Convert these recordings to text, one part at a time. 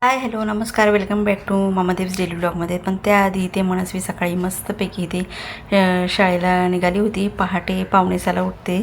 Hi hello नमस्कार welcome back to मामादेव्स daily ब्लॉगमध्ये. पण त्याआधी ते मनस्वी सकाळी मस्तपैकी ते शाळेला निघाली होती. पहाटे 5:45 उठते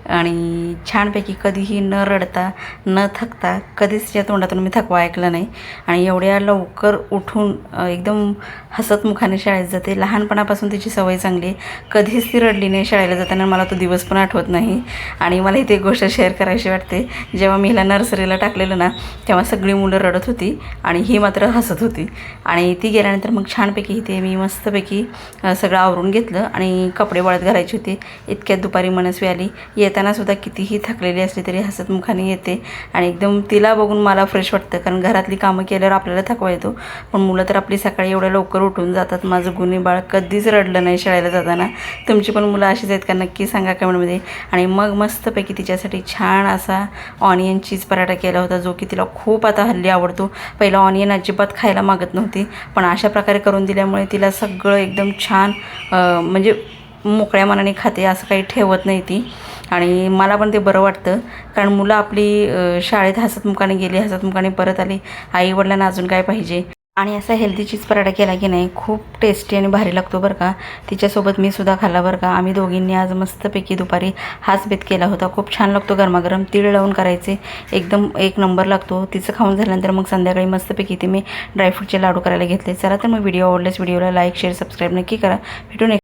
आणि छानपैकी कधीही न रडता न थकता कधीच तिच्या तोंडातून मी थकवा ऐकला नाही. आणि एवढ्या लवकर उठून एकदम हसत मुखाने शाळेत जाते. लहानपणापासून तिची सवय चांगली आहे. कधीच ती रडली नाही शाळेला जाताना. मला तो दिवस पण आठवत नाही. आणि मला इथे एक गोष्ट शेअर करायची वाटते. जेव्हा मी हिला नर्सरीला टाकलेलं ना तेव्हा सगळी मुलं रडत होती आणि ही मात्र हसत होती. आणि ती गेल्यानंतर मग छानपैकी इथे मी मस्तपैकी सगळं आवरून घेतलं आणि कपडे वाळत घालायचे होते. इतक्यात दुपारी मनस्वी आली. येतानासुद्धा कितीही थकलेली असली तरी हसत मुखाने येते आणि एकदम तिला बघून मला फ्रेश वाटतं. कारण घरातली कामं केल्यावर आपल्याला थकवा येतो. पण मुलं तर आपली सकाळी एवढ्या लवकर उठून जातात. माझं गुणी बाळ कधीच रडलं नाही शाळेला जाताना. तुमची पण मुलं अशीच आहेत का नक्की सांगा कमेंटमध्ये. आणि मग मस्तपैकी तिच्यासाठी छान असा ऑनियन चीज पराठा केला होता, जो की तिला खूप आता हल्ली आवडतो. पहिला ऑनियन अजिबात खायला मागत नव्हती, पण अशा प्रकारे करून दिल्यामुळे तिला सगळं एकदम छान म्हणजे मोकळ्या मनाने खाते. असं काही ठेवत नाही ती. आणि मला पण ते बरं वाटतं. कारण मुलं आपली शाळेत हसतमुखाने गेली, हसतमुखाने परत आली. आईवडिलांना अजून काय पाहिजे. आणि असा हेल्दी चीज पराठा केला की नाही खूप टेस्टी आणि भारी लागतो बरं का. तिच्यासोबत मी सुद्धा खाल्ला बरं का. आम्ही दोघींनी आज मस्तपैकी दुपारी हाच बेत केला होता. खूप छान लागतो. गरमागरम तीळ लावून करायचे, एकदम एक नंबर लागतो. तिचं खाऊन झाल्यानंतर मग संध्याकाळी मस्तपैकी ते मी ड्रायफ्रूटचे लाडू करायला घेतले. चला तर मग व्हिडिओ आवडल्यास व्हिडिओला लाईक शेअर सबस्क्राईब नक्की करा. भेटून